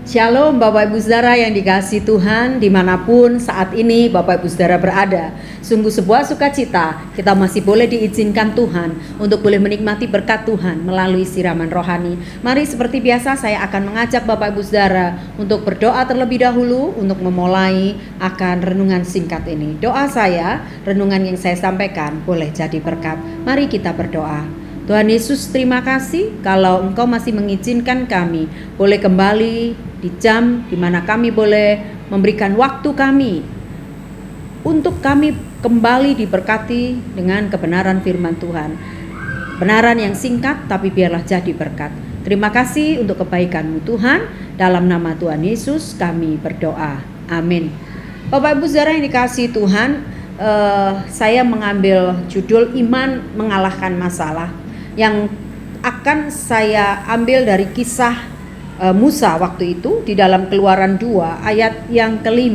Shalom Bapak Ibu Saudara yang dikasihi Tuhan, dimanapun saat ini Bapak Ibu Saudara berada. Sungguh sebuah sukacita kita masih boleh diizinkan Tuhan untuk boleh menikmati berkat Tuhan melalui siraman rohani. Mari seperti biasa saya akan mengajak Bapak Ibu Saudara untuk berdoa terlebih dahulu untuk memulai akan renungan singkat ini. Doa saya, renungan yang saya sampaikan boleh jadi berkat. Mari kita berdoa. Tuhan Yesus, terima kasih kalau Engkau masih mengizinkan kami boleh kembali di jam di mana kami boleh memberikan waktu kami untuk kami kembali diberkati dengan kebenaran firman Tuhan. Benaran yang singkat tapi biarlah jadi berkat. Terima kasih untuk kebaikan-Mu Tuhan. Dalam nama Tuhan Yesus kami berdoa. Amin. Bapak Ibu Saudara yang dikasihi Tuhan, saya mengambil judul Iman Mengalahkan Masalah, yang akan saya ambil dari kisah Musa waktu itu di dalam Keluaran 2 ayat yang ke-5.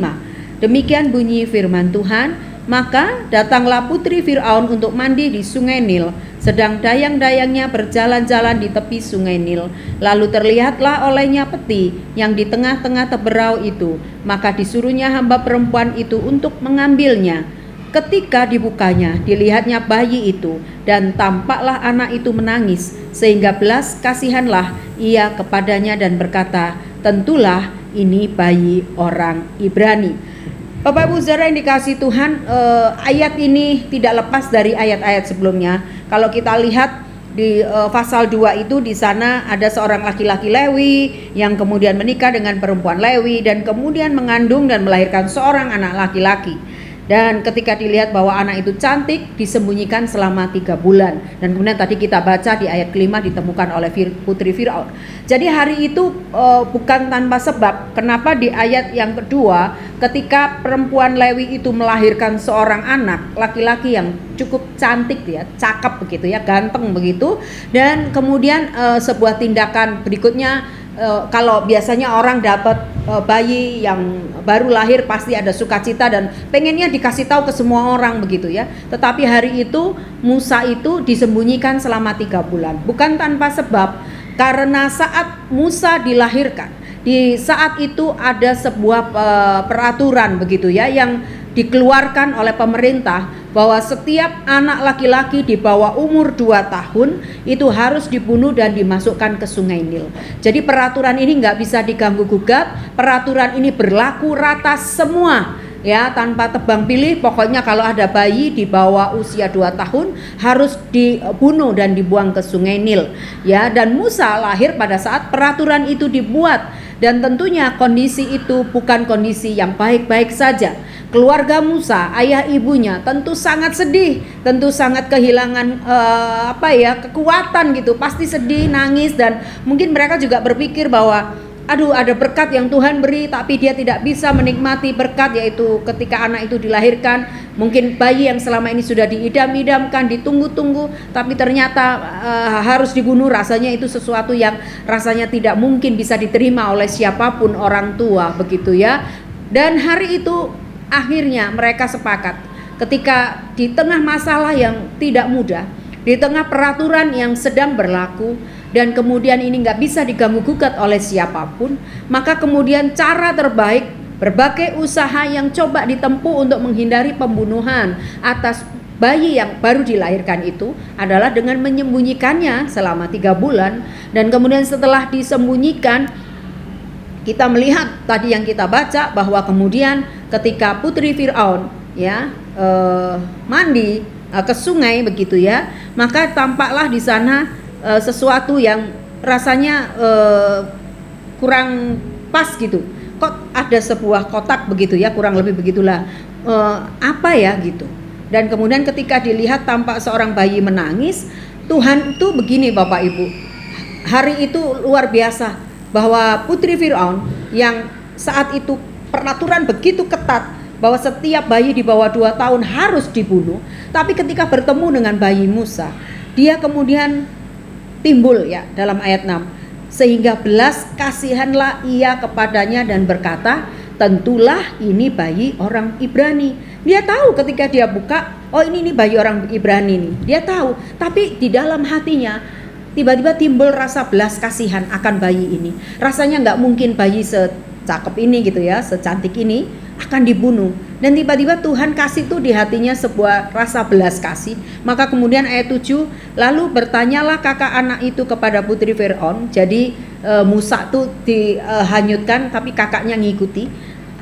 Demikian bunyi firman Tuhan, maka datanglah putri Fir'aun untuk mandi di sungai Nil, sedang dayang-dayangnya berjalan-jalan di tepi sungai Nil. Lalu terlihatlah olehnya peti yang di tengah-tengah teberau itu, maka disuruhnya hamba perempuan itu untuk mengambilnya. Ketika dibukanya, dilihatnya bayi itu, dan tampaklah anak itu menangis, sehingga belas kasihanlah ia kepadanya dan berkata, tentulah ini bayi orang Ibrani. Bapak Ibu Saudara yang dikasihi Tuhan, ayat ini tidak lepas dari ayat-ayat sebelumnya. Kalau kita lihat di pasal 2 itu, di sana ada seorang laki-laki Lewi yang kemudian menikah dengan perempuan Lewi dan kemudian mengandung dan melahirkan seorang anak laki-laki. Dan ketika dilihat bahwa anak itu cantik, disembunyikan selama 3 bulan. Dan kemudian tadi kita baca di ayat ke-5 ditemukan oleh putri Fir'aun. Jadi hari itu bukan tanpa sebab. Kenapa di ayat yang kedua, ketika perempuan Lewi itu melahirkan seorang anak laki-laki yang cukup cantik ya, cakep begitu ya, ganteng begitu. Dan kemudian sebuah tindakan berikutnya, kalau biasanya orang dapat bayi yang baru lahir pasti ada sukacita dan pengennya dikasih tahu ke semua orang begitu ya. Tetapi hari itu Musa itu disembunyikan selama 3 bulan. Bukan tanpa sebab, karena saat Musa dilahirkan, di saat itu ada sebuah peraturan begitu ya yang dikeluarkan oleh pemerintah bahwa setiap anak laki-laki di bawah umur 2 tahun itu harus dibunuh dan dimasukkan ke sungai Nil. Jadi peraturan ini nggak bisa diganggu gugat, peraturan ini berlaku rata semua ya, tanpa tebang pilih. Pokoknya kalau ada bayi di bawah usia 2 tahun harus dibunuh dan dibuang ke sungai Nil ya. Dan Musa lahir pada saat peraturan itu dibuat, dan tentunya kondisi itu bukan kondisi yang baik-baik saja. Keluarga Musa, ayah ibunya tentu sangat sedih, tentu sangat kehilangan kekuatan gitu, pasti sedih, nangis, dan mungkin mereka juga berpikir bahwa aduh, ada berkat yang Tuhan beri tapi dia tidak bisa menikmati berkat, yaitu ketika anak itu dilahirkan. Mungkin bayi yang selama ini sudah diidam-idamkan, ditunggu-tunggu, tapi ternyata harus dibunuh. Rasanya itu sesuatu yang rasanya tidak mungkin bisa diterima oleh siapapun orang tua begitu ya. Dan hari itu akhirnya mereka sepakat, ketika di tengah masalah yang tidak mudah, di tengah peraturan yang sedang berlaku, dan kemudian ini nggak bisa diganggu gugat oleh siapapun, maka kemudian cara terbaik, berbagai usaha yang coba ditempuh untuk menghindari pembunuhan atas bayi yang baru dilahirkan itu adalah dengan menyembunyikannya selama 3 bulan. Dan kemudian setelah disembunyikan, kita melihat tadi yang kita baca bahwa kemudian ketika putri Fir'aun ya mandi ke sungai begitu ya, maka tampaklah di sana sesuatu yang rasanya kurang pas gitu. Kok ada sebuah kotak begitu ya, kurang lebih begitulah, apa ya gitu. Dan kemudian ketika dilihat tampak seorang bayi menangis. Tuhan itu begini Bapak Ibu, hari itu luar biasa, bahwa putri Fir'aun yang saat itu peraturan begitu ketat bahwa setiap bayi di bawah 2 tahun harus dibunuh, tapi ketika bertemu dengan bayi Musa, dia kemudian timbul ya dalam ayat 6, sehingga belas kasihanlah ia kepadanya dan berkata, tentulah ini bayi orang Ibrani. Dia tahu ketika dia buka, oh ini bayi orang Ibrani nih, dia tahu. Tapi di dalam hatinya tiba-tiba timbul rasa belas kasihan akan bayi ini. Rasanya nggak mungkin bayi secakep ini gitu ya, secantik ini akan dibunuh. Dan tiba-tiba Tuhan kasih tuh di hatinya sebuah rasa belas kasih. Maka kemudian ayat 7, lalu bertanyalah kakak anak itu kepada putri Firaun. Jadi Musa tuh dihanyutkan tapi kakaknya ngikuti.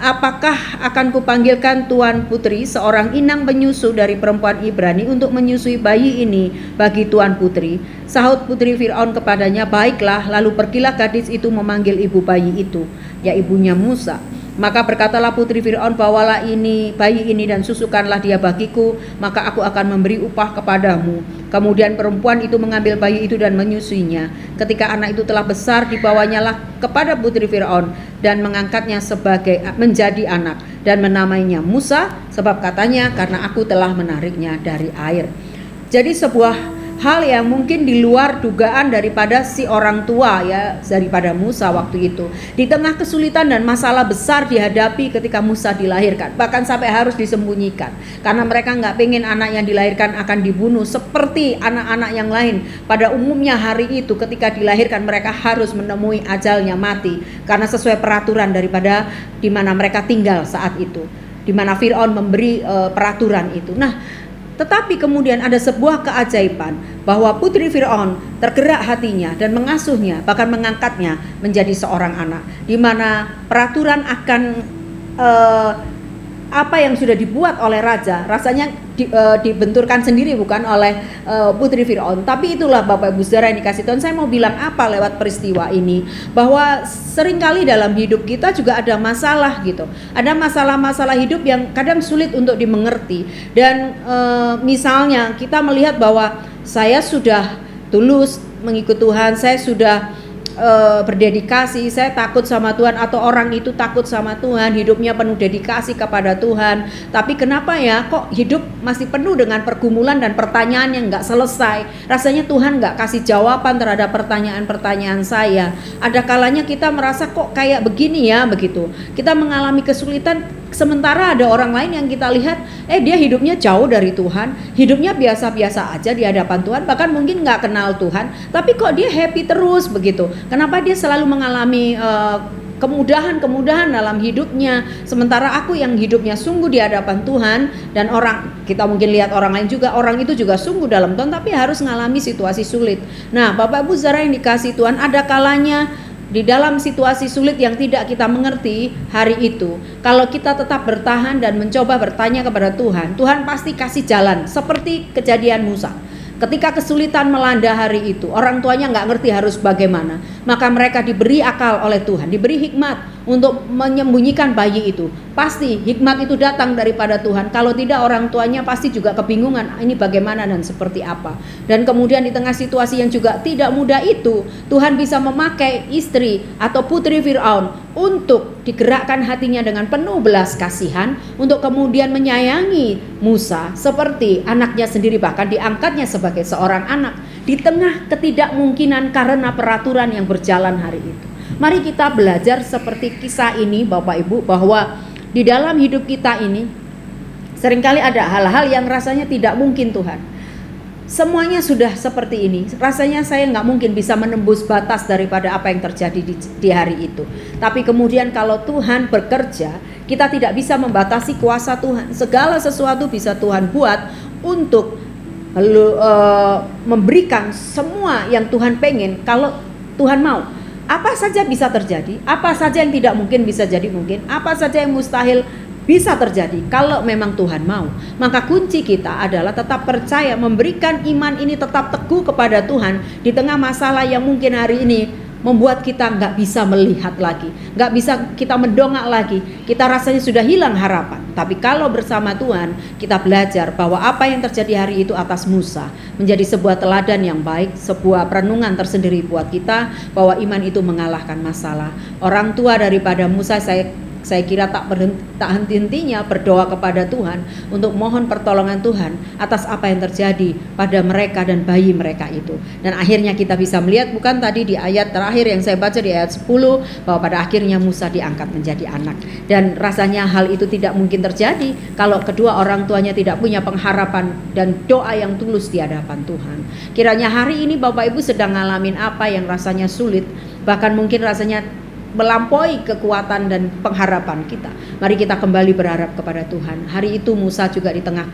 Apakah akan kupanggilkan tuan putri seorang inang penyusu dari perempuan Ibrani untuk menyusui bayi ini bagi tuan putri? Sahut putri Firaun kepadanya, baiklah. Lalu pergilah gadis itu memanggil ibu bayi itu, ya ibunya Musa. Maka berkatalah putri Firaun, bawalah bayi ini dan susukanlah dia bagiku, maka aku akan memberi upah kepadamu. Kemudian perempuan itu mengambil bayi itu dan menyusuinya. Ketika anak itu telah besar, dibawanyalah kepada putri Firaun dan mengangkatnya menjadi anak dan menamainya Musa, sebab katanya, karena aku telah menariknya dari air. Jadi sebuah hal yang mungkin di luar dugaan daripada si orang tua ya, daripada Musa waktu itu. Di tengah kesulitan dan masalah besar dihadapi ketika Musa dilahirkan, bahkan sampai harus disembunyikan karena mereka nggak pengen anak yang dilahirkan akan dibunuh seperti anak-anak yang lain. Pada umumnya hari itu ketika dilahirkan mereka harus menemui ajalnya mati karena sesuai peraturan daripada di mana mereka tinggal saat itu, di mana Firaun memberi peraturan itu. Nah, tetapi kemudian ada sebuah keajaiban bahwa putri Firaun tergerak hatinya dan mengasuhnya, bahkan mengangkatnya menjadi seorang anak, di mana peraturan akan apa yang sudah dibuat oleh raja rasanya dibenturkan sendiri bukan oleh putri Firaun. Tapi itulah Bapak Ibu Saudara yang dikasih Tuhan, saya mau bilang apa lewat peristiwa ini, bahwa seringkali dalam hidup kita juga ada masalah gitu, ada masalah-masalah hidup yang kadang sulit untuk dimengerti. Dan misalnya kita melihat bahwa saya sudah tulus mengikut Tuhan, saya sudah berdedikasi, saya takut sama Tuhan, atau orang itu takut sama Tuhan, hidupnya penuh dedikasi kepada Tuhan, tapi kenapa ya kok hidup masih penuh dengan pergumulan dan pertanyaan yang gak selesai. Rasanya Tuhan gak kasih jawaban terhadap pertanyaan-pertanyaan saya. Ada kalanya kita merasa kok kayak begini ya, begitu kita mengalami kesulitan, sementara ada orang lain yang kita lihat dia hidupnya jauh dari Tuhan, hidupnya biasa-biasa aja di hadapan Tuhan, bahkan mungkin gak kenal Tuhan, tapi kok dia happy terus begitu. Kenapa dia selalu mengalami kemudahan-kemudahan dalam hidupnya, sementara aku yang hidupnya sungguh di hadapan Tuhan, dan kita mungkin lihat orang lain juga, orang itu juga sungguh dalam Tuhan tapi harus mengalami situasi sulit. Nah Bapak Ibu Saudara yang dikasih Tuhan, ada kalanya di dalam situasi sulit yang tidak kita mengerti hari itu, kalau kita tetap bertahan dan mencoba bertanya kepada Tuhan, Tuhan pasti kasih jalan. Seperti kejadian Musa, ketika kesulitan melanda hari itu, orang tuanya nggak ngerti harus bagaimana, maka mereka diberi akal oleh Tuhan, diberi hikmat untuk menyembunyikan bayi itu. Pasti hikmat itu datang daripada Tuhan. Kalau tidak, orang tuanya pasti juga kebingungan, ini bagaimana dan seperti apa. Dan kemudian di tengah situasi yang juga tidak mudah itu, Tuhan bisa memakai istri atau putri Firaun untuk digerakkan hatinya dengan penuh belas kasihan, untuk kemudian menyayangi Musa seperti anaknya sendiri, bahkan diangkatnya sebagai seorang anak di tengah ketidakmungkinan karena peraturan yang berjalan hari itu. Mari kita belajar seperti kisah ini Bapak Ibu, bahwa di dalam hidup kita ini seringkali ada hal-hal yang rasanya tidak mungkin Tuhan. Semuanya sudah seperti ini, rasanya saya nggak mungkin bisa menembus batas daripada apa yang terjadi di hari itu. Tapi kemudian kalau Tuhan bekerja, kita tidak bisa membatasi kuasa Tuhan. Segala sesuatu bisa Tuhan buat untuk memberikan semua yang Tuhan pengen kalau Tuhan mau. Apa saja bisa terjadi, apa saja yang tidak mungkin bisa jadi mungkin, apa saja yang mustahil bisa terjadi kalau memang Tuhan mau. Maka kunci kita adalah tetap percaya, memberikan iman ini tetap teguh kepada Tuhan di tengah masalah yang mungkin hari ini membuat kita nggak bisa melihat lagi, nggak bisa kita mendongak lagi, kita rasanya sudah hilang harapan. Tapi kalau bersama Tuhan, kita belajar bahwa apa yang terjadi hari itu atas Musa menjadi sebuah teladan yang baik, sebuah perenungan tersendiri buat kita, bahwa iman itu mengalahkan masalah. Orang tua daripada Musa, saya saya kira tak henti-hentinya berdoa kepada Tuhan untuk mohon pertolongan Tuhan atas apa yang terjadi pada mereka dan bayi mereka itu. Dan akhirnya kita bisa melihat, bukan tadi di ayat terakhir yang saya baca di ayat 10, bahwa pada akhirnya Musa diangkat menjadi anak. Dan rasanya hal itu tidak mungkin terjadi kalau kedua orang tuanya tidak punya pengharapan dan doa yang tulus di hadapan Tuhan. Kiranya hari ini Bapak Ibu sedang ngalamin apa yang rasanya sulit, bahkan mungkin rasanya melampaui kekuatan dan pengharapan kita. Mari kita kembali berharap kepada Tuhan. Hari itu Musa juga di tengah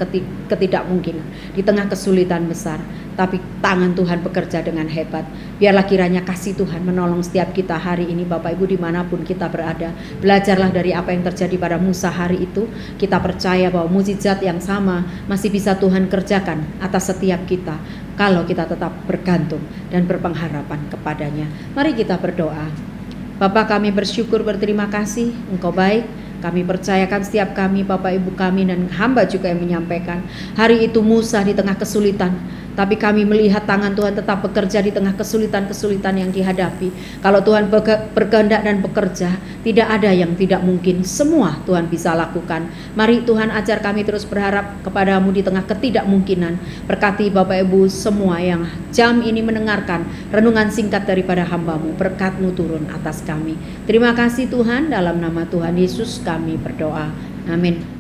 ketidakmungkinan, di tengah kesulitan besar, tapi tangan Tuhan bekerja dengan hebat. Biarlah kiranya kasih Tuhan menolong setiap kita hari ini, Bapak Ibu, dimanapun kita berada. Belajarlah dari apa yang terjadi pada Musa hari itu. Kita percaya bahwa mukjizat yang sama masih bisa Tuhan kerjakan atas setiap kita, kalau kita tetap bergantung dan berpengharapan kepadanya. Mari kita berdoa. Bapa, kami bersyukur, berterima kasih, Engkau baik. Kami percayakan setiap kami, Bapak Ibu kami dan hamba juga yang menyampaikan. Hari itu Musa di tengah kesulitan, tapi kami melihat tangan Tuhan tetap bekerja di tengah kesulitan-kesulitan yang dihadapi. Kalau Tuhan berkehendak dan bekerja, tidak ada yang tidak mungkin. Semua Tuhan bisa lakukan. Mari Tuhan ajar kami terus berharap kepadamu di tengah ketidakmungkinan. Berkati Bapak Ibu semua yang jam ini mendengarkan renungan singkat daripada hamba-Mu. Berkat-Mu turun atas kami. Terima kasih Tuhan, dalam nama Tuhan Yesus kami berdoa. Amin.